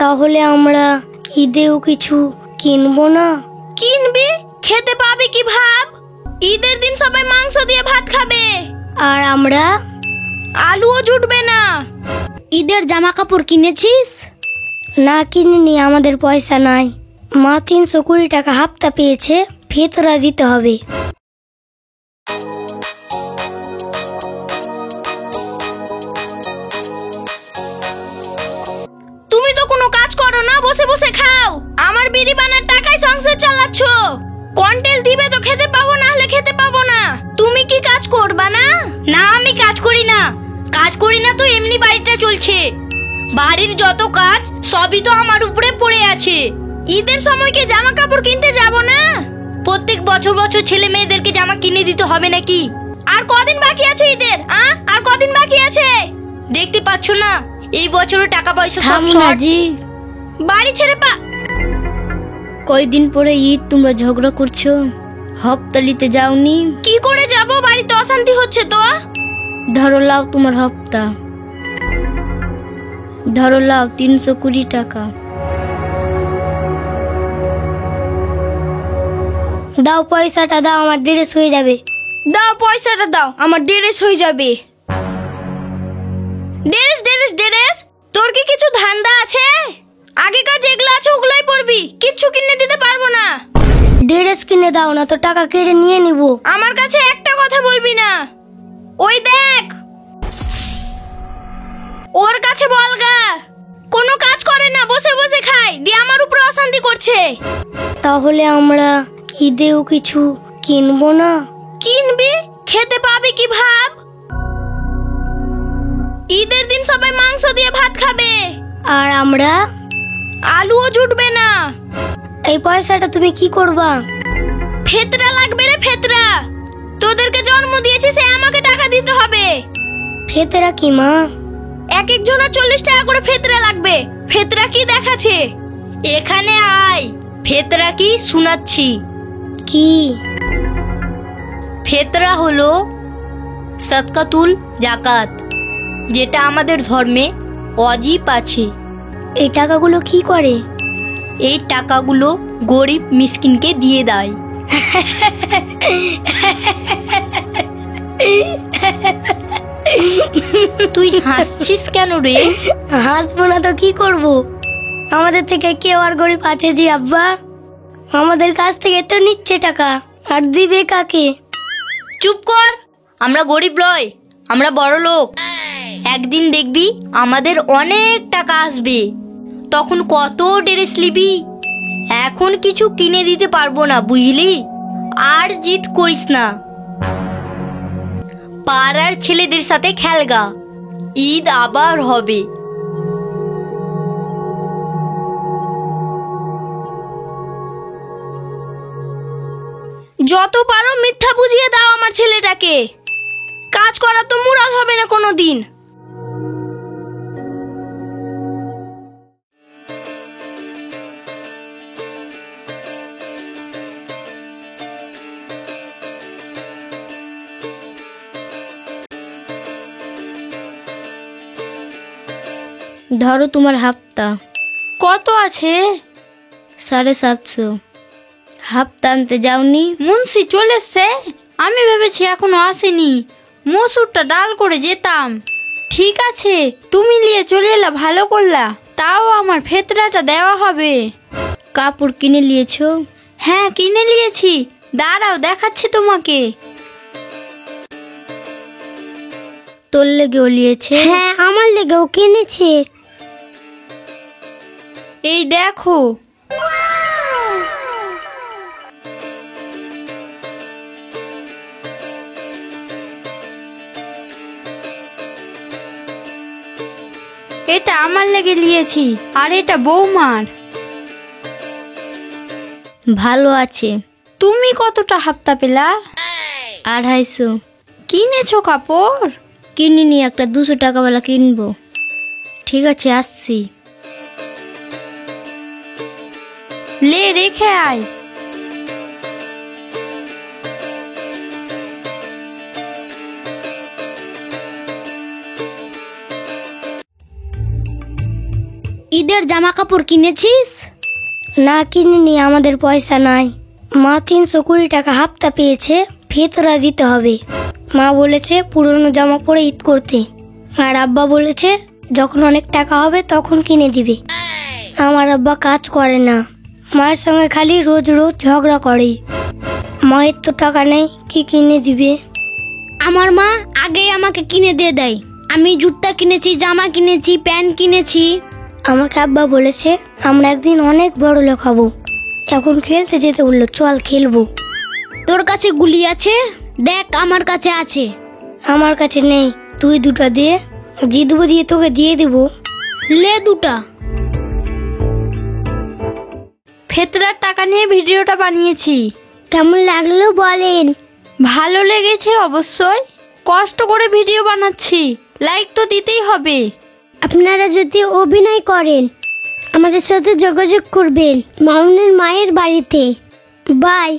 তাহলে আমরা ঈদেও কিছু কিনবো না? কিনবি? খেতে পাবি কি ভাব? ঈদের দিন সবাই মাংস দিয়ে ভাত খাবে। আর আমরা? আলুও জুটবে না। ঈদের জামা কাপড় কিনেছিস? না কিনিনি, আমাদের পয়সা নাই। মা 320 টাকা হাপ্তা পেয়েছে, ফিতরা দিতে হবে। তুমি তো কোনো কাজ করো না, বসে বসে খাও। আমার বিড়ি বানার টাকায় সংসার চালাচ্ছ। কন্টেল দিবে তো খেতে পাবো, না হলে খেতে পাবো না। তুমি কি কাজ করবা না? না, আমি কাজ করি না। কাজ করি না তো এমনি বাড়িটা চলছে। বাড়ির যত কাজ সবই তো আমার উপরে পড়ে আছে। ঈদের সময় কি জামা কাপড় কিনতে যাব না? প্রত্যেক বছর বছর ছেলে মেয়েদেরকে জামা কিনে দিতে হবে নাকি? আর কদিন বাকি আছে ঈদের? আর কদিন বাকি আছে? দেখতে পাচ্ছ না এই বছরও টাকা পয়সা সব থামুন শর্ট। আজি, বাড়ি ছেড়ে কয়দিন পরে ঈদ, তোমরা ঝগড়া করছো। হপ্তালিতে যাওনি? কি করে যাব? বাড়িতে অশান্তি হচ্ছে তো। ধরো লাও তোমার হপ্তা। ধরো লাও 320 টাকা। দাও পয়সাটা দাও, আমার ড্রেস হয়ে যাবে। দাও পয়সাটা দাও, আমার ড্রেস হয়ে যাবে। ড্রেস ড্রেস ড্রেস, তোর কি কিছু ধান্দা আছে? আগেকার যেগুলো আছে ওগুলোই পরবি, কিচ্ছু কিনে দিতে পারবো না। ড্রেস কিনে দাও, না তো টাকা কেটে নিয়ে নিব। আমার কাছে একটা কথা বলবি না। ওই দেখ, ওর কাছে বলগা। কোনো কাজ করে না, বসে বসে খায়, দিয়ে আমার উপরে অশান্তি করছে। তাহলে আমরা ঈদেও কিছু কিনবো না? কিনবি? খেতে পাবি কি ভাব? ঈদের দিন সবাই মাংস দিয়ে ভাত খাবে। আর আমরা? আলুও জুটবে না। এই পয়সাটা তুমি কি করবা? ফেতরা লাগবে রে, ফেতরা। তোদেরকে জন্ম দিয়েছি, সে আমাকে টাকা দিতে হবে। ফেতরা কি মা? এক এক জনের 40 টাকা করে ফেতরা লাগবে। ফেতরা কি দেখাচ্ছে? এখানে আয়, ফেতরা কি শোনাচ্ছি। কি? ফেতরা হলো সদকাতুল জাকাত, যেটা আমাদের ধর্মে ওয়াজিব আছে। এই টাকাগুলো কি করে? এই টাকাগুলো গরিব মিসকিনকে দিয়ে দেয়। তুই হাসছিস কেন রে? হাসবো না তো কি করব? আমাদের থেকে কেউ আর গরিব আছে জি আব্বা? আমাদের কাছ থেকে তো নিচ্ছে টাকা, আর দিবে কাকে? চুপ কর, আমরা গরিব নয়, আমরা বড় লোক। একদিন দেখবি আমাদের অনেক টাকা আসবে, তখন কত ড্রেস নিবি। এখন কিছু কিনে দিতে পারবো না, বুঝলি? আর জিদ করিস না। পাড়ার ছেলেদের সাথে খেলগা, ঈদ আবার হবে। যত পারো মিথ্যা বুঝিয়ে দাও আমার ছেলেটাকে। কাজ করা তো মুরাদ হবে না কোনোদিন। ধরো তোমার হাপ্তা। কত আছে? 750। হাপ্তা আনতে যাওনি? মুন্সি চলে এসছে? আমি ভেবেছি এখনো আসেনি। মসুরটা ডাল করে যেতাম। ঠিক আছে, তুমি নিয়ে চলে এলা, ভালো করলা। তাও আমার ফেতরাটা দেওয়া হবে। কাপড় কিনে নিয়েছো? হ্যাঁ, কিনে নিয়েছি। দাঁড়াও, দেখাচ্ছি তোমাকে। তোর লেগেও নিয়েছে? হ্যাঁ, আমার লেগেও কিনেছে। এই দেখো। এটা আমার লেগে নিয়েছি, আর এটা বৌমার। ভালো আছে। তুমি কতটা হাপ্তা পেলা? 250। কিনেছো কাপড়? কিনিনি, একটা 200 টাকাওয়ালা কিনবো। ঠিক আছে, আসছি। লে, রেখে আয়। ঈদ ঈদের জামা কাপড় কিনেছিস? না কিনিনি, আমাদের পয়সা নাই। মা 320 টাকা হাপ্তা পেয়েছে, ফিতরা দিতে হবে। মা বলেছে পুরনো জামা পরে ঈদ করতে, আর আব্বা বলেছে যখন অনেক টাকা হবে তখন কিনে দিবে। আমার আব্বা কাজ করে না, মায়ের সঙ্গে খালি রোজ রোজ ঝগড়া করে। মায়ের তো টাকা নেই, কি কিনে দিবে? আমার মা আগেই আমাকে কিনে দিয়ে দেয়। আমি জুতা কিনেছি, জামা কিনেছি, প্যান্ট কিনেছি। আমাকে আব্বা বলেছে আমরা একদিন অনেক বড় লোক হব। এখন খেলতে যেতে বললো, চল খেলবো। তোর কাছে গুলি আছে? দেখ আমার কাছে আছে। আমার কাছে নেই, তুই দুটা দিয়ে জিতবো, দিয়ে তোকে দিয়ে দেবো। লে দুটা। ফেতরার টাকা নিয়ে ভিডিওটা বানিয়েছি। কেমন লাগলো বলেন? ভালো লেগেছে অবশ্যই। কষ্ট করে ভিডিও বানাচ্ছি, লাইক তো দিতেই হবে। আপনারা যদি অভিনয় করেন আমাদের সাথে যোগাযোগ করবেন মামুনের মায়ের বাড়িতে। বাই।